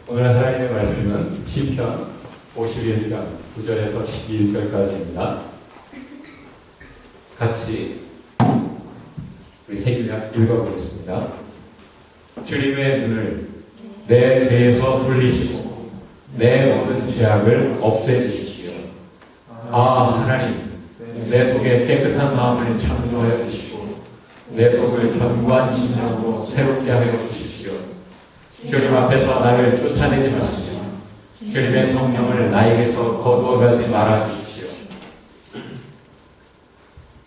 오늘 하나님의 말씀은 시편 51장 9절에서 11절까지입니다. 같이 우리 새기며 읽어보겠습니다. 주님의 눈을 내 죄에서 불리시고 내 모든 죄악을 없애주십시오. 아 하나님, 내 속에 깨끗한 마음을 창조하여 주시고 내 속을 견고한 심령으로 새롭게 하여 주십시오. 주님 앞에서 나를 쫓아내지 마시오. 주님의 성령을 나에게서 거두어가지 말아 주십시오.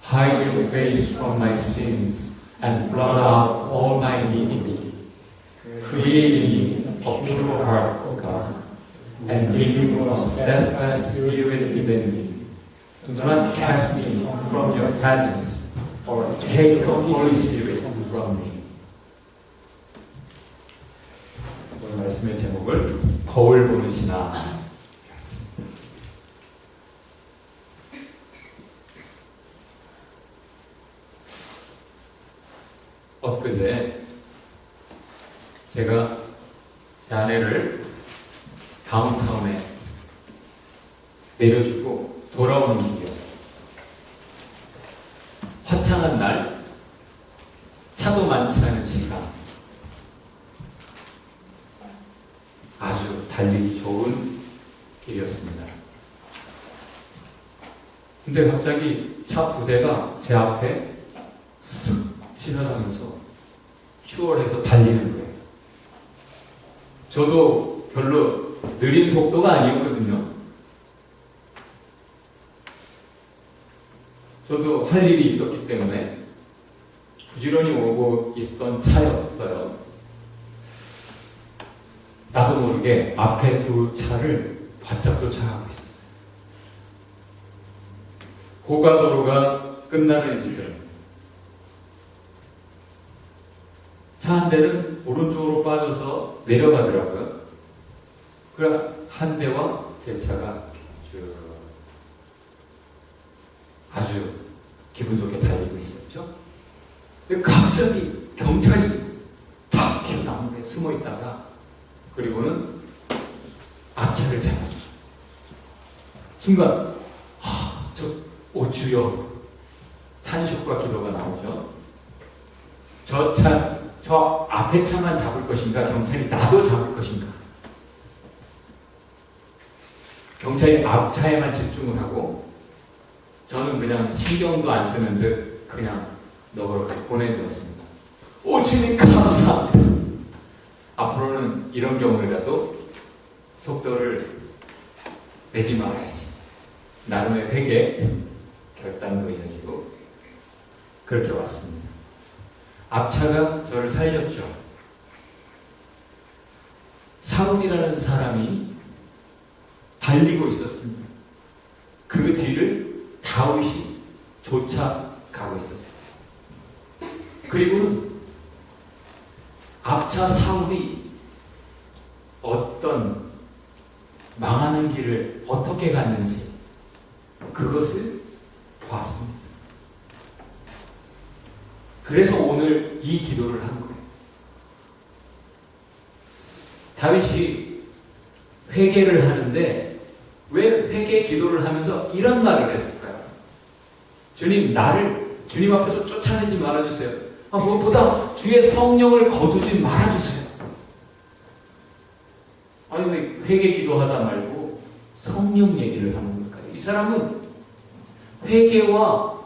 Hide your face from my sins and blot out all my iniquity. Create in me a pure heart, O God, and renew a steadfast spirit within me. Do not cast me from your presence or take the Holy Spirit from me. 오늘 말씀의 제목을 거울 보는 신앙. 엊그제 제가 제 아내를 다운타운에 내려주고 돌아오는 길이었어요. 화창한 날, 차도 많지 않은 시간, 아주 달리기 좋은 길이었습니다. 근데 갑자기 차 두 대가 제 앞에 쓱 지나가면서 추월해서 달리는 거예요. 저도 별로 느린 속도가 아니었거든요. 저도 할 일이 있었기 때문에 부지런히 오고 있던 차였어요. 나도 모르게 앞에 두 차를 바짝 쫓아가고 있었어요. 고가도로가 끝나는 시절, 차 한 대는 오른쪽으로 빠져서 내려가더라고요. 그 한 대와 제 차가 아주 기분 좋게 달리고 있었죠. 근데 갑자기 경찰이 탁 튀어나오는데 숨어 있다가 그리고는 앞차를 잡아주죠. 순간 오 주여, 탄식과 기도가 나오죠. 저 앞에 차만 잡을 것인가, 경찰이 나도 잡을 것인가. 경찰이 앞차에만 집중을 하고 저는 그냥 신경도 안 쓰는 듯 그냥 너그럽게 보내주었습니다. 오 주님 감사합니다. 앞으로는 이런 경우라도 속도를 내지 말아야지. 나름의 회개 결단도 이어지고 그렇게 왔습니다. 앞차가 저를 살렸죠. 사울이라는 사람이 달리고 있었습니다. 그 뒤를 다윗이 쫓아가고 있었어요. 그리고는 앞차 사울이 어떤 망하는 길을 어떻게 갔는지 그것을 보았습니다. 그래서 오늘 이 기도를 한 거예요. 다윗이 회개를 하는데 왜 회개 기도를 하면서 이런 말을 했을까요? 주님, 나를 주님 앞에서 쫓아내지 말아주세요. 무엇보다 주의 성령을 거두지 말아주세요. 아니 왜 회개 기도하다 말고 성령 얘기를 하는 걸까요? 이 사람은 회개와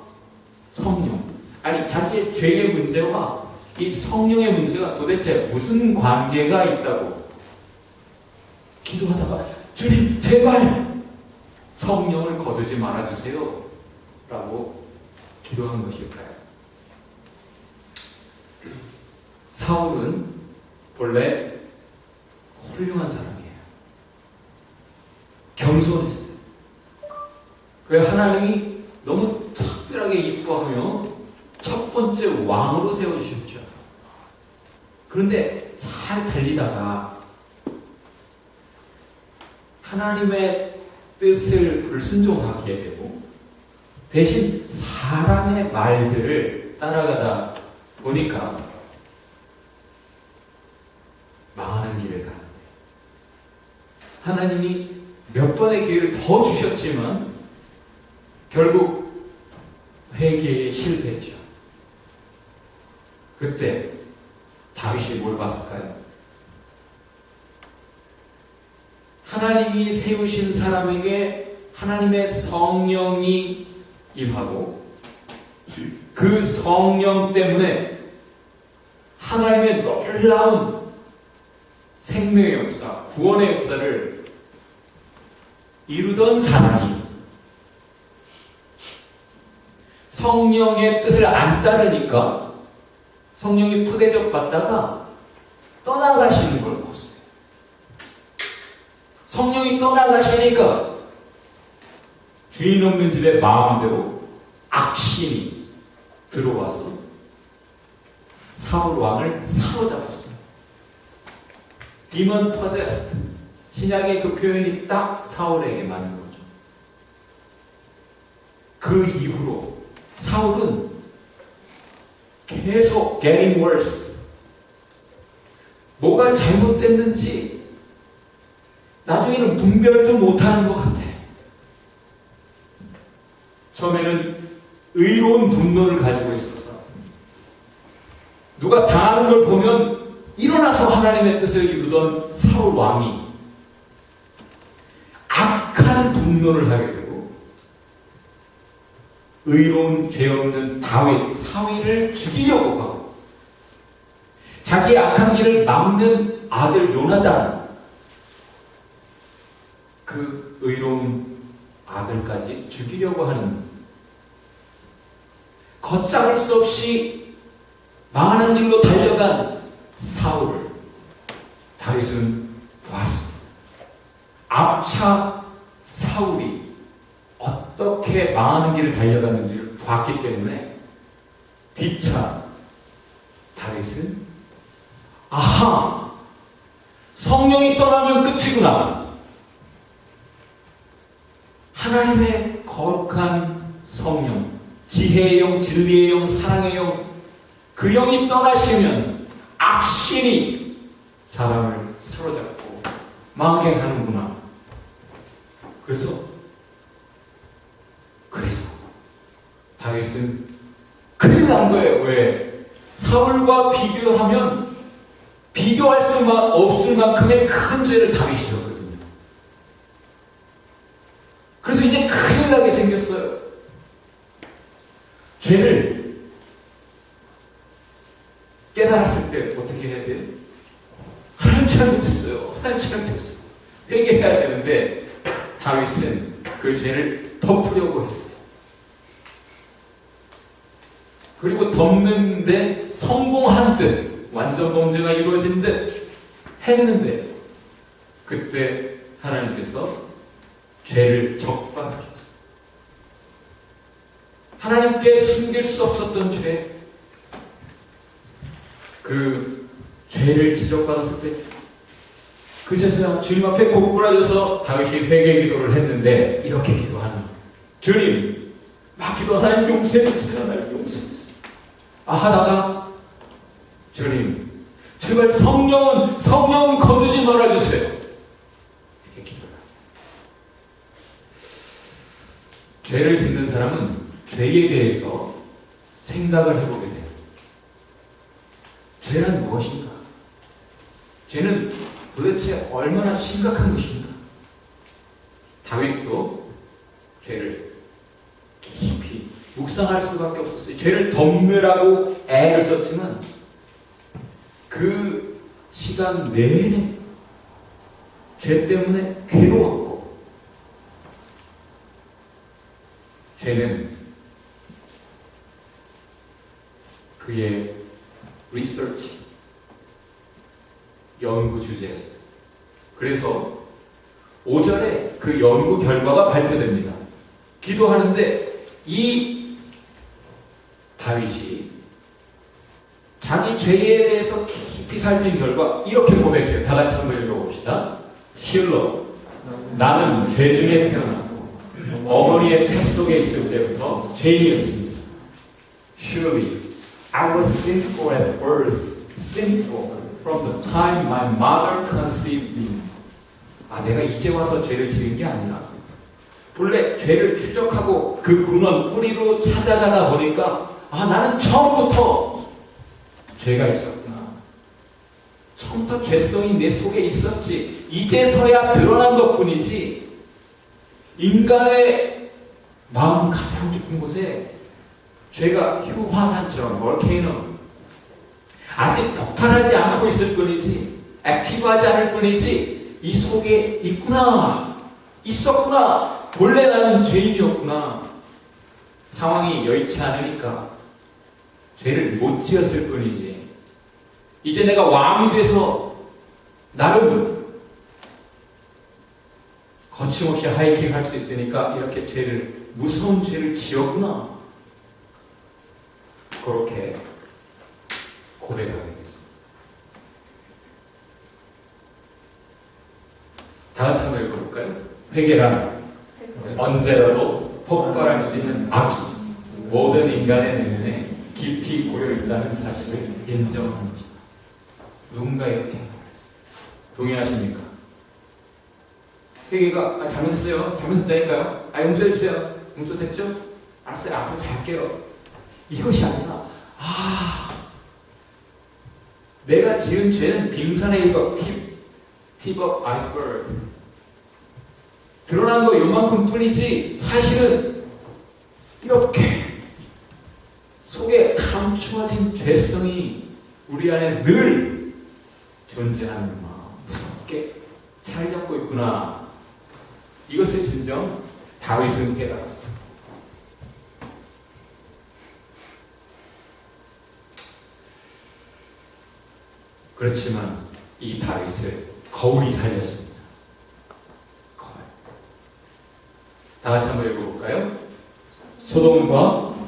성령, 아니 자기의 죄의 문제와 이 성령의 문제가 도대체 무슨 관계가 있다고 기도하다가 주님 제발 성령을 거두지 말아주세요 라고 기도한 것일까요? 사울은 본래 훌륭한 사람이에요. 겸손했어요. 그래 하나님이 너무 특별하게 이뻐하며 첫 번째 왕으로 세워주셨죠. 그런데 잘 달리다가 하나님의 뜻을 불순종하게 되고 대신 사람의 말들을 따라가다 보니까 망하는 길을 가는데 하나님이 몇 번의 기회를 더 주셨지만 결국 회개에 실패했죠. 그때 다윗이 뭘 봤을까요? 하나님이 세우신 사람에게 하나님의 성령이 임하고 그 성령 때문에 하나님의 놀라운 생명의 역사, 구원의 역사를 이루던 사람이 성령의 뜻을 안 따르니까 성령이 푸대접 받다가 떠나가시는 걸 봤어요. 성령이 떠나가시니까 주인 없는 집에 마음대로 악신이 들어와서 사울 왕을 사로잡았어요. Demon possessed. 신약의 그 표현이 딱 사울에게 맞는 거죠. 그 이후로 사울은 계속 getting worse. 뭐가 잘못됐는지 나중에는 분별도 못하는 것 같아. 처음에는 의로운 분노를 가지고 있어서 누가 당하는 걸 보면 일어나서 하나님의 뜻을 이루던 사울 왕이 악한 분노를 하게 되고 의로운 죄 없는 다윗 사위를 죽이려고 하고 자기의 악한 길을 막는 아들 요나단 그 의로운 아들까지 죽이려고 하는 걷잡을 수 없이 망하는 길로 달려간 사울을 다윗은 보았습니다. 앞차 사울이 어떻게 망하는 길을 달려갔는지를 봤기 때문에 뒷차 다윗은 아하! 성령이 떠나면 끝이구나. 하나님의 거룩한 성령, 지혜의 영, 진리의 영, 사랑의 영, 그 영이 떠나시면 악신이 사람을 사로잡고 망하게 하는구나. 그래서 다윗은 큰일 난 거예요. 왜? 사울과 비교하면 비교할 수만 없을 만큼의 큰 죄를 다윗이 졌거든요. 그래서 이제 큰일 나게 생겼어요. 죄를 깨달았을 때 어떻게 해야 돼요? 하나님 잘못했어요. 하나님 잘못했어요. 회개해야 되는데 다윗은 그 죄를 덮으려고 했어요. 그리고 덮는데 성공한 듯 완전 범죄가 이루어진 듯 했는데 그때 하나님께서 죄를 적발하셨어요. 하나님께 숨길 수 없었던 죄, 그 죄를 지적받았을 때 그제서야 주님 앞에 고꾸라져서 다윗이 회개 기도를 했는데 이렇게 기도하는 거예요. 주님, 막 기도 하나님 용서해주세요. 하나님 용서해주세요. 하다가 주님, 제발 성령은 거두지 말아주세요. 이렇게 기도해요. 죄를 짓는 사람은 죄에 대해서 생각을 해보게 돼요. 죄란 무엇인가? 죄는 도대체 얼마나 심각한 것인가? 다윗도 죄를 깊이 묵상할 수밖에 없었어요. 죄를 덮느라고 애를 썼지만 그 시간 내내 죄 때문에 괴로웠고 죄는 그의 리서치, 연구 주제였어요. 그래서 5절에 그 연구 결과가 발표됩니다. 기도하는데 이 다윗이 자기 죄에 대해서 깊이 살핀 결과 이렇게 고백해요. 다 같이 한번 읽어봅시다. 힐러, 나는 죄 중에 태어났고 어머니의 태 속에 있을 때부터 죄인이었습니다. Surely I was sinful at birth, sinful from the time my mother conceived me. 내가 이제 와서 죄를 지은 게 아니라 본래 죄를 추적하고 그 근원 뿌리로 찾아가다 보니까 나는 처음부터 죄가 있었구나. 처음부터 죄성이 내 속에 있었지. 이제서야 드러난 것뿐이지. 인간의 마음 가장 깊은 곳에 죄가 휴화산처럼 볼케이노 아직 폭발하지 않고 있을 뿐이지, 액티브하지 않을 뿐이지, 이 속에 있구나, 있었구나, 본래 나는 죄인이었구나. 상황이 여의치 않으니까 죄를 못 지었을 뿐이지, 이제 내가 왕이 돼서 나름 거침없이 하이킹 할 수 있으니까 이렇게 무서운 죄를 지었구나. 그렇게 고백하게 됐습니다. 다 같이 한번 읽어볼까요? 회개란 언제라도 폭발할 수 있는 악이 모든 인간의 내면에 깊이 고여있다는 사실을 인정합니다. 누군가 이렇게 말했어요. 동의하십니까? 회개가 잘못했어요. 잘못했다니까요. 용서해주세요. 용서됐죠? 알았어요. 앞으로 잘할게요. 이것이 아니라 내가 지은 죄는 빙산의 일각, tip of iceberg. 드러난 거 요만큼 뿐이지 사실은 이렇게 속에 감추어진 죄성이 우리 안에 늘 존재하는 마음, 무섭게 자리 잡고 있구나. 이것을 진정 다윗은 깨달았습니다. 그렇지만 이 다윗을 거울이 살렸습니다. 거울. 다 같이 한번 읽어볼까요? 소돔과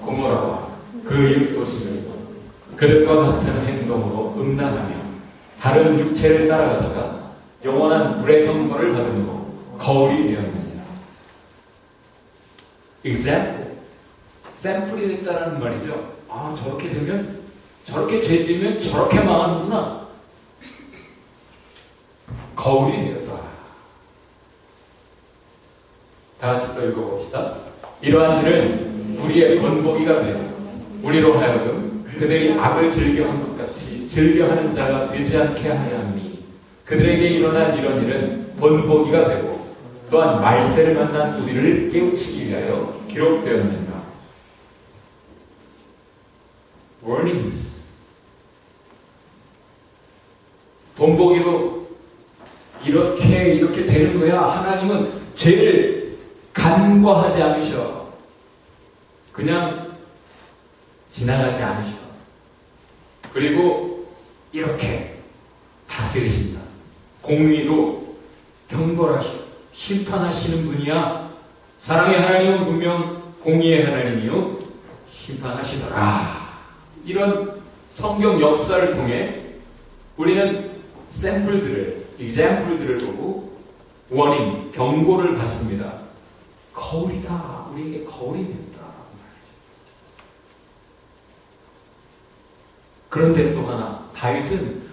고모라와 그 이웃 도시를 그들과 같은 행동으로 음란하며 다른 육체를 따라가다가 영원한 불의 형벌을 받음으로 거울이 되었느니라. example, 샘플이 됐다는 말이죠. 저렇게 되면, 저렇게 죄 지으면 저렇게 망하는구나. 거울이 되었다. 다 같이 또 읽어봅시다. 이러한 일은 우리의 본보기가 되어 우리로 하여금 그들이 악을 즐겨한 것 같이 즐겨하는 자가 되지 않게 하려 함이, 그들에게 일어난 이런 일은 본보기가 되고 또한 말세를 만난 우리를 깨우치기 위하여 기록되었는가. warnings. 본보기로 이렇게 되는 거야. 하나님은 죄를 간과하지 않으셔. 그냥 지나가지 않으셔. 그리고 이렇게 다스리신다. 공의로 경벌하시고 심판하시는 분이야. 사랑의 하나님은 분명 공의의 하나님이요 심판하시더라. 이런 성경 역사를 통해 우리는 example들을 보고 warning, 경고를 받습니다. 거울이다. 우리에게 거울이 된다. 그런데 또 하나, 다윗은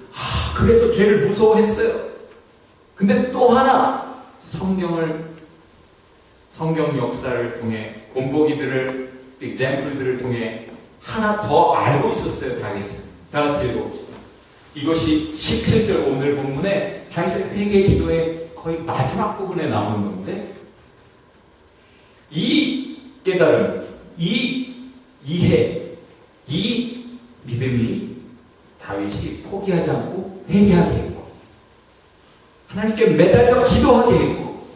그래서 죄를 무서워했어요. 근데 또 하나, 성경 역사를 통해 본보기들을, example들을 통해 하나 더 알고 있었어요. 다윗은. 다 같이 읽어봅시다. 이것이 17절 오늘 본문에 다윗의 회개 기도의 거의 마지막 부분에 나오는 건데, 이 깨달음, 이 이해, 이 믿음이 다윗이 포기하지 않고 회개하게 했고 하나님께 매달려 기도하게 했고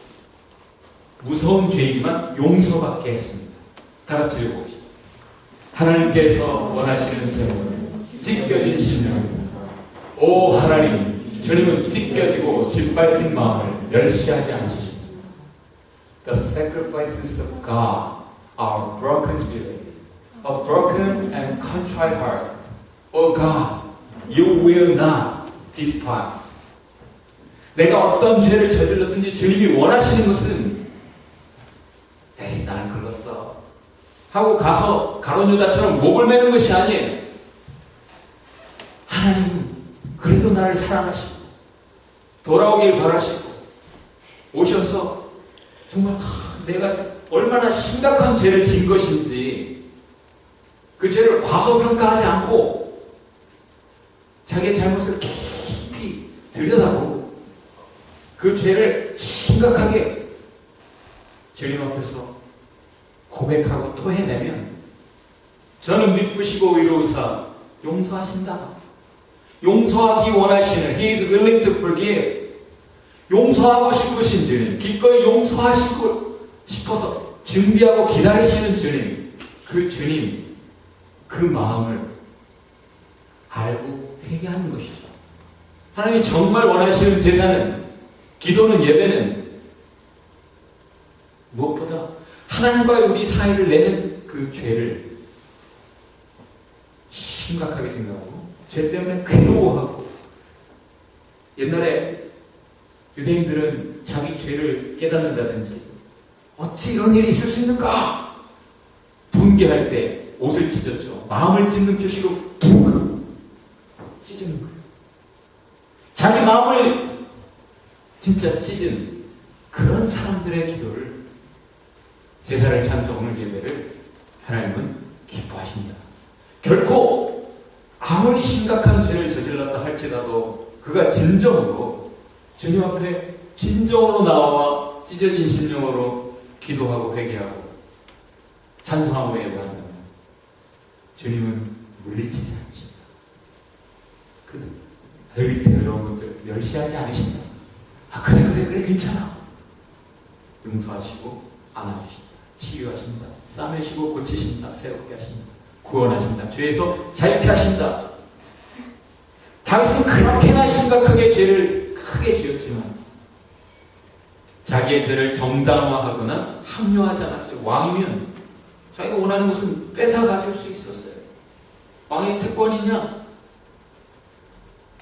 무서운 죄이지만 용서받게 했습니다. 다 같이 읽어봅시다. 하나님께서 원하시는 제물을 찢겨진 심령입니다. 오 하나님, 주님은 찢겨지고 짓밟힌 마음을 멸시하지 않으십니다. The sacrifices of God are broken spirit, a broken and contrite heart. O God, you will not despise. 내가 어떤 죄를 저질렀든지 주님이 원하시는 것은 에이 나는 글렀어 하고 가서 가룟 유다처럼 목을 매는 것이 아니에요. 하나님 그래도 나를 사랑하시고 돌아오길 바라시고 오셔서 정말 내가 얼마나 심각한 죄를 진 것인지 그 죄를 과소평가하지 않고 자기의 잘못을 깊이 들여다보고 그 죄를 심각하게 주님 앞에서 고백하고 토해내면 저는 믿으시고 의로우사 용서하신다. 용서하기 원하시는 He is willing to forgive. 용서하고 싶으신 주님, 기꺼이 용서하시고 싶어서 준비하고 기다리시는 주님, 그 주님, 그 마음을 알고 회개하는 것이죠. 하나님이 정말 원하시는 제사는, 기도는, 예배는 무엇보다 하나님과의 우리 사이를 내는 그 죄를 심각하게 생각하고 죄 때문에 괴로워하고, 옛날에 유대인들은 자기 죄를 깨닫는다든지 어찌 이런 일이 있을 수 있는가 분개할 때 옷을 찢었죠. 마음을 찢는 표시로 툭 찢는 거예요. 자기 마음을 진짜 찢은 그런 사람들의 기도를, 제사를, 찬송을, 예배를 하나님은 기뻐하십니다. 결코 아무리 심각한 죄를 저질렀다 할지라도 그가 진정으로 주님 앞에 진정으로 나와 찢어진 심령으로 기도하고 회개하고 찬송하고 예배한다면 주님은 물리치지 않으신다. 여러분들 멸시하지 않으신다. 그래 괜찮아. 용서하시고 안아주신다. 치유하신다. 싸매시고 고치신다. 새롭게 하신다. 구원하신다. 죄에서 자유케 하신다. 다윗은 그렇게나 심각하게 죄를 크게 지었지만 자기의 죄를 정당화하거나 합리화하지 않았어요. 왕이면 자기가 원하는 것은 뺏어 가질 수 있었어요. 왕의 특권이냐?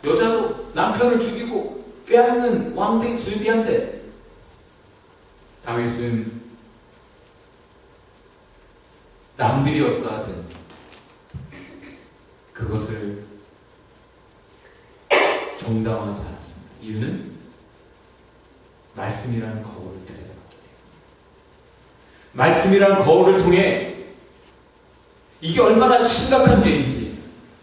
여자도 남편을 죽이고 빼앗는 왕들이 즐비한데 다윗은 남들이 어떠하든 그것을 정당화하지 않았습니다. 이유는 말씀이라는 거울을 들여다봤기 때문에. 말씀이라는 거울을 통해 이게 얼마나 심각한 죄인지,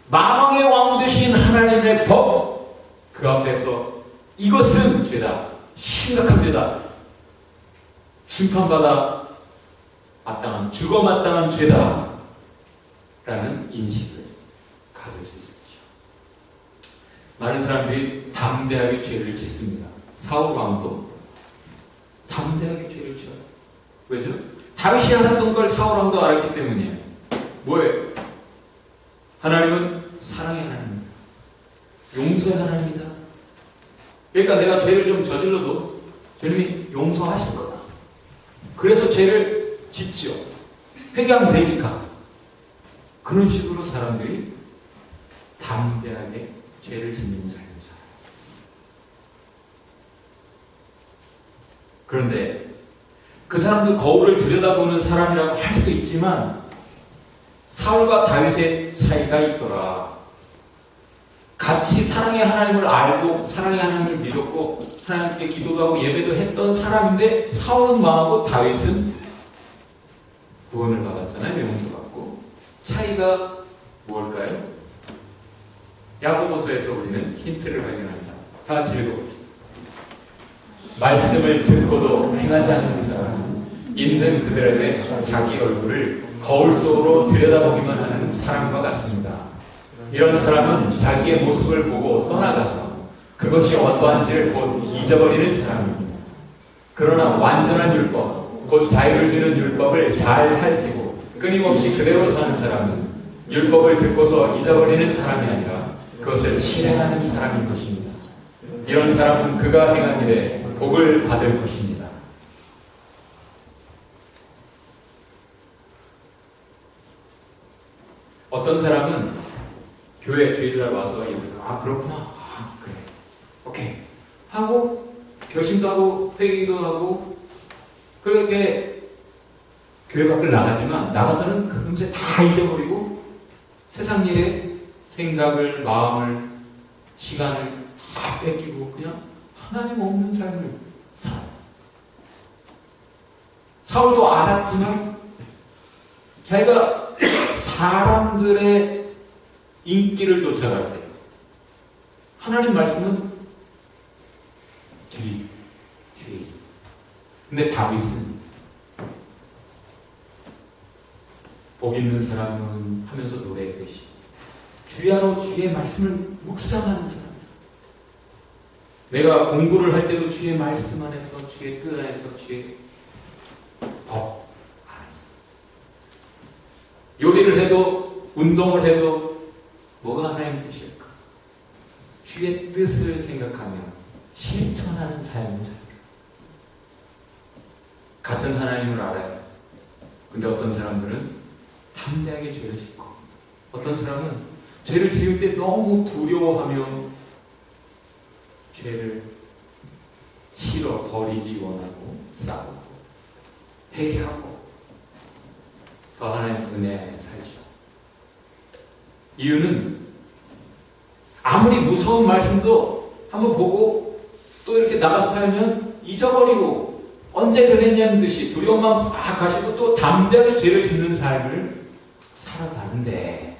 만왕의 왕 되신 하나님의 법, 그 앞에서 이것은 죄다, 심각한 죄다, 심판받아 마땅한, 죽어 마땅한 죄다 라는 인식을 가질 수 있습니다. 많은 사람들이 담대하게 죄를 짓습니다. 사울 왕도 담대하게 죄를 지어요. 왜죠? 다윗이 알았던 걸 사울 왕도 알았기 때문이에요. 뭐예요? 하나님은 사랑의 하나님입니다. 용서의 하나님입니다. 그러니까 내가 죄를 좀 저질러도 주님이 용서하실 거다. 그래서 죄를 짓죠. 회개하면 되니까. 그런 식으로 사람들이 담대하게 죄를 짓는 삶을 살아요. 그런데 그 사람도 거울을 들여다보는 사람이라고 할 수 있지만 사울과 다윗의 차이가 있더라. 같이 사랑의 하나님을 알고 사랑의 하나님을 믿었고 하나님께 기도도 하고 예배도 했던 사람인데 사울은 망하고 다윗은 구원을 받았잖아요. 용서받고. 차이가 무엇일까요? 야고보서에서 우리는 힌트를 발견합니다. 다 같이 읽어봅시다. 말씀을 듣고도 행하지 않는 사람, 있는 그들에게 자기 얼굴을 거울 속으로 들여다보기만 하는 사람과 같습니다. 이런 사람은 자기의 모습을 보고 떠나가서 그것이 어떠한지를 곧 잊어버리는 사람입니다. 그러나 완전한 율법, 곧 자유를 주는 율법을 잘 살피고 끊임없이 그대로 사는 사람은 율법을 듣고서 잊어버리는 사람이 아니라 그것을 실행하는 사람인 것입니다. 이런 사람은 그가 행한 일에 복을 받을 것입니다. 어떤 사람은 교회 주일날 와서 그렇구나. 그래. 오케이. 하고 결심도 하고 회의도 하고 그렇게 교회 밖을 나가지만 나가서는 그 문제 다 잊어버리고 세상 일에 생각을, 마음을, 시간을 다 뺏기고 그냥 하나님 없는 삶을 살아요. 사울도 알았지만 자기가 사람들의 인기를 쫓아갈 때 하나님 말씀은 뒤에 있었어요. 근데 다윗은 복 있는 사람은 하면서 노래했듯이 주야로 주의 말씀을 묵상하는 사람. 내가 공부를 할 때도 주의 말씀 안에서, 주의 뜻 안에서, 주의 법 안에서. 요리를 해도, 운동을 해도 뭐가 하나님의 뜻일까? 주의 뜻을 생각하며 실천하는 삶을 살아요. 같은 하나님을 알아요. 근데 어떤 사람들은 담대하게 죄를 짓고, 어떤 사람은 죄를 지을 때 너무 두려워하며 죄를 싫어 버리기 원하고 싸우고 회개하고 더 하나님 은혜 안에 살죠. 이유는 아무리 무서운 말씀도 한번 보고 또 이렇게 나가서 살면 잊어버리고 언제 그랬냐는 듯이 두려운 마음 싹 가시고 또 담대하게 죄를 짓는 삶을 살아가는데,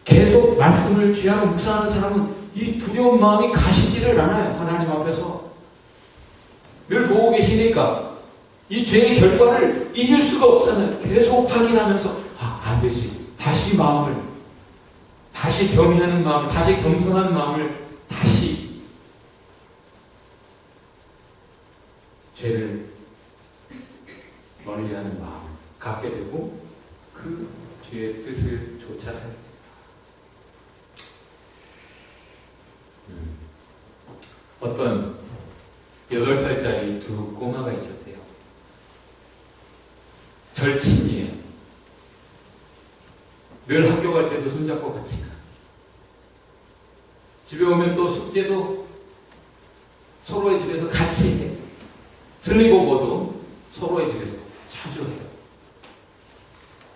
계속 말씀을 주야로 묵상하는 사람은 이 두려운 마음이 가시지를 않아요. 하나님 앞에서 늘 보고 계시니까 이 죄의 결과를 잊을 수가 없잖아요. 계속 확인하면서 안 되지. 다시 마음을, 다시 겸허하는 마음, 다시 겸손한 마음을 다시 죄를 멀리하는 마음을 갖게 되고 그 주의 뜻을 쫓아 살게 됩니다. 어떤 8살짜리 두 꼬마가 있었대요. 절친이에요. 늘 학교 갈 때도 손잡고 같이 가. 집에 오면 또 숙제도 서로의 집에서 같이 해. 슬리고버도 서로의 집에서 자주 해요.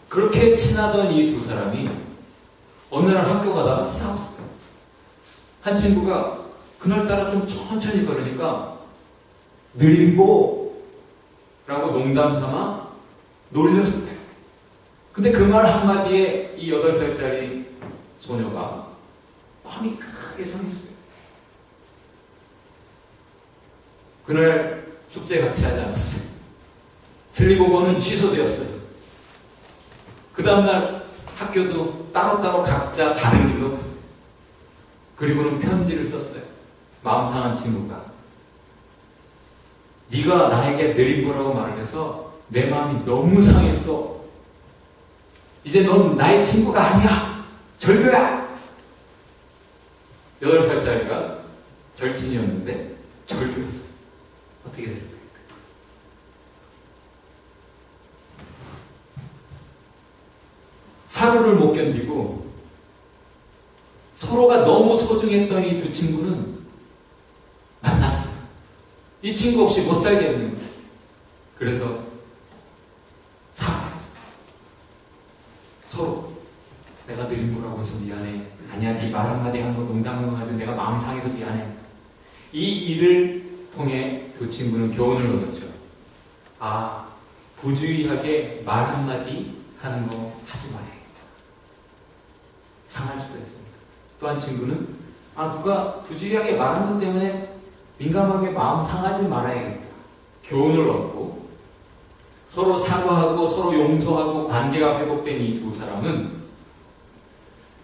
그렇게 친하던 이 두 사람이 어느 날 학교 가다가 싸웠어요. 한 친구가 그날따라 좀 천천히 걸으니까 느림보 라고 농담 삼아 놀렸어요. 근데 그 말 한마디에 이 8살짜리 소녀가 마음이 크게 상했어요. 그날 숙제 같이 하지 않았어요. 슬리고버는 취소되었어요. 그 다음날 학교도 따로따로 각자 다른 길로 갔어요. 그리고는 편지를 썼어요. 마음 상한 친구가 네가 나에게 느림보라고 말을 해서 내 마음이 너무 상했어. 이제 넌 나의 친구가 아니야. 절교야. 8살짜리가 절친이었는데 절교했어. 어떻게 됐을까요? 하루를 못 견디고 서로가 너무 소중했던 이 두 친구는 만났어요. 이 친구 없이 못 살겠는데. 그래서 사과했어요. 서로 내가 느림보라고 해서 미안해. 아니야, 네 말 한마디 한 거 농담한 거 가지고 내가 마음이 상해서 미안해. 이 일을 통해 두 친구는 교훈을 얻었죠. 부주의하게 말 한마디 하는 거 하지 말아야겠다. 상할 수도 있습니다. 또 한 친구는 누가 부주의하게 말한 것 때문에 민감하게 마음 상하지 말아야겠다. 교훈을 얻고 서로 사과하고 서로 용서하고 관계가 회복된 이 두 사람은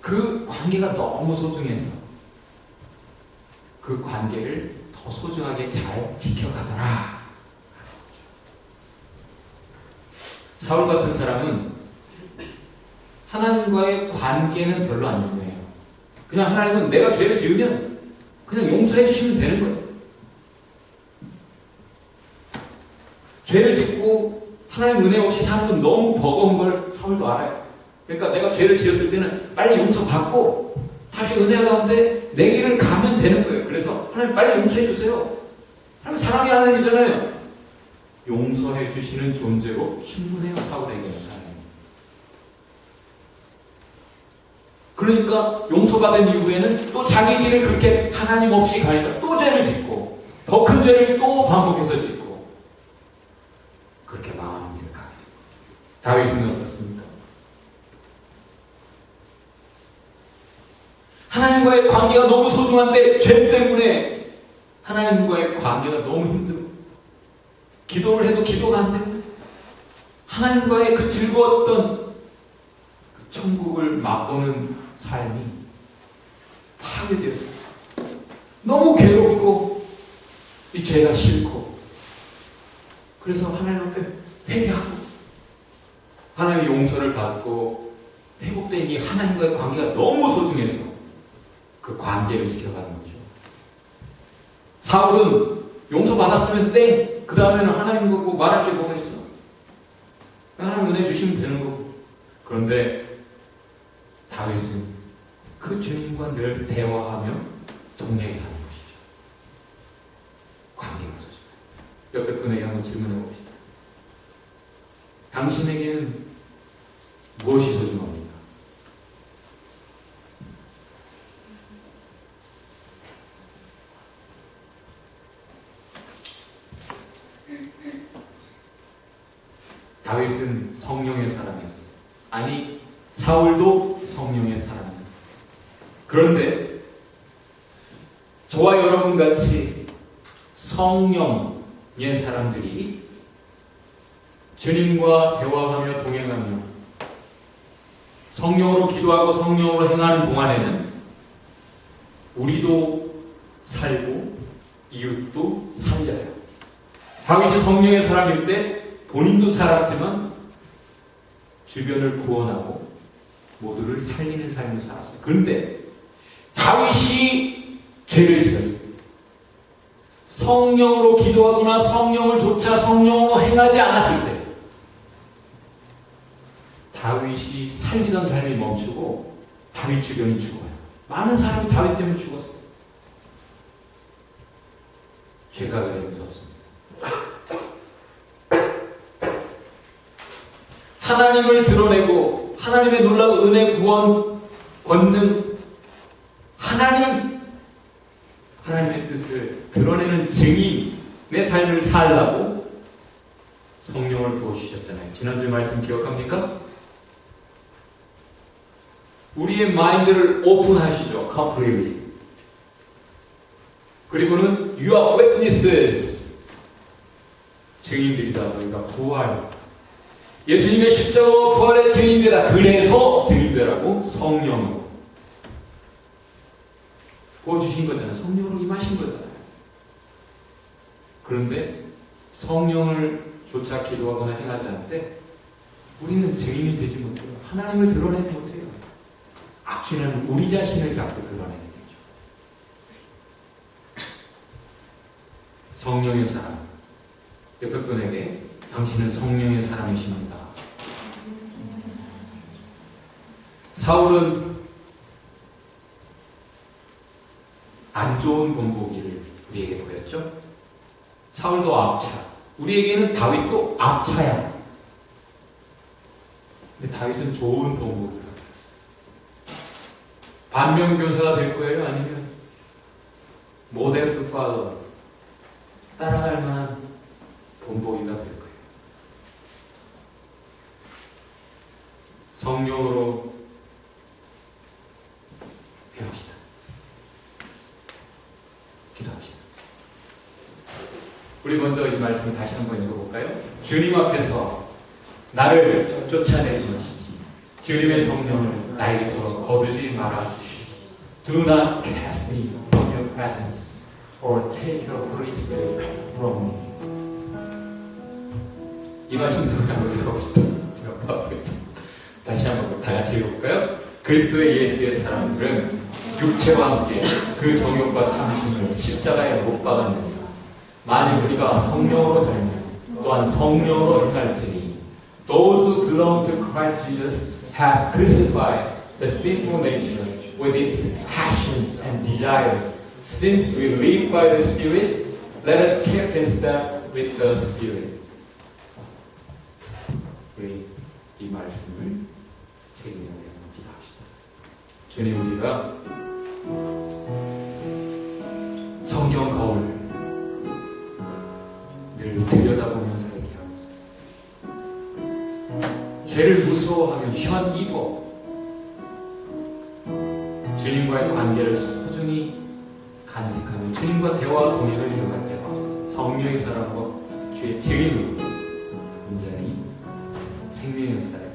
그 관계가 너무 소중해서 그 관계를 더 소중하게 잘 지켜가더라. 사울 같은 사람은 하나님과의 관계는 별로 안 중요해요. 그냥 하나님은 내가 죄를 지으면 그냥 용서해 주시면 되는 거예요. 죄를 짓고 하나님 은혜 없이 사는 건 너무 버거운 걸 사울도 알아요. 그러니까 내가 죄를 지었을 때는 빨리 용서받고 다시 은혜 가운데 내 길을 가면 되는 거예요. 그래서 하나님 빨리 용서해 주세요. 하나님 사랑의 하나님이잖아요. 용서해 주시는 존재로 충분해요. 사울에게는. 그러니까 용서받은 이후에는 또 자기 길을 그렇게 하나님 없이 가니까 또 죄를 짓고 더 큰 죄를 또 반복해서 짓고 다윗은 어떻습니까? 하나님과의 관계가 너무 소중한데 죄 때문에 하나님과의 관계가 너무 힘들고 기도를 해도 기도가 안 되고 하나님과의 그 즐거웠던 그 천국을 맛보는 삶이 파괴되었어요. 너무 괴롭고 이 죄가 싫고 그래서 하나님 앞에 회개하고 하나님의 용서를 받고 회복된 이 하나님과의 관계가 너무 소중해서 그 관계를 지켜가는 거죠. 사울은 용서받았으면 땡! 그 다음에는 하나님 보고 말할 게 뭐가 있어? 하나님 은혜 주시면 되는 거고. 그런데 다윗은 그 주님과 늘 대화하며 동행하는 것이죠. 관계가 소중해요. 옆에 분에게 한번 질문해 봅시다. 당신에게는 무엇이 소중합니까? 다윗은 성령의 사람이었어요. 아니, 사울도 성령의 사람이었어요. 그런데 저와 여러분 같이 성령의 사람들이 주님과 대화하며 동행하며 성령으로 기도하고 성령으로 행하는 동안에는 우리도 살고 이웃도 살려요. 다윗이 성령의 사람일 때 본인도 살았지만 주변을 구원하고 모두를 살리는 삶을 살았어요. 그런데 다윗이 죄를 지었어요. 성령으로 기도하거나 성령을 조차 성령으로 행하지 않았을 때 다윗이 살리던 삶이 멈추고 다윗 주변이 죽어요. 많은 사람이 다윗 때문에 죽었어요. 죄가 그래 무섭습니다. 하나님을 드러내고 하나님의 놀라운 은혜, 구원, 권능, 하나님의 뜻을 드러내는 증인의 삶을 살라고 성령을 부어주셨잖아요. 지난주 말씀 기억합니까? 우리의 마인드를 오픈하시죠. completely. 그리고는 you are witnesses. 증인들이다. 우리가 부활. 예수님의 십자가와 부활의 증인되다. 그래서 증인되라고 성령으로 부어주신 거잖아요. 성령으로 임하신 거잖아요. 그런데 성령을 조차 기도하거나 행하지 않을 때 우리는 증인이 되지 못해요. 하나님을 드러내지 못해요. 악취는 우리 자신을 자꾸 드러내는 거죠. 성령의 사람. 옆에 분에게 당신은 성령의 사람이십니다. 사울은 안 좋은 본보기를 우리에게 보였죠. 사울도 앞차. 우리에게는 다윗도 앞차야. 근데 다윗은 좋은 본보기를 반면교사가 될 거예요? 아니면 모델 투 팔로워 따라갈 만한 본보기가 될 거예요. 성령으로 배웁시다. 기도합시다. 우리 먼저 이 말씀을 다시 한번 읽어볼까요? 주님 앞에서 나를 쫓아내지 마시지. 주님의 성령을 나에게서 거두지 말아 주시오. Do not cast me from your presence or take your Holy Spirit from me. 이 말씀 누구나 읽어봅시다. 다시 한번 다 같이 읽어볼까요? 그리스도의 예수의 사람들은 육체와 함께 그 정욕과 탐심을 십자가에 못 박았느니라. 만일 우리가 성령으로 살면 또한 성령으로 행할지니 Those who belong to Christ Jesus have crucified the sinful nature with its passions and desires. Since we live by the Spirit, let us keep in step with the Spirit. 우리 이 말씀을 새기며 기도합시다. 주님, 우리가 성경 거울 늘 들여다보며 살게 하옵소서. 죄를 무서워하면 현 이고 주님과의 관계를 소중히 간직하며 주님과 대화와 동행을 이어갈 때가 성령의 사랑과 주의 증인으로 온전히 생명의 역사를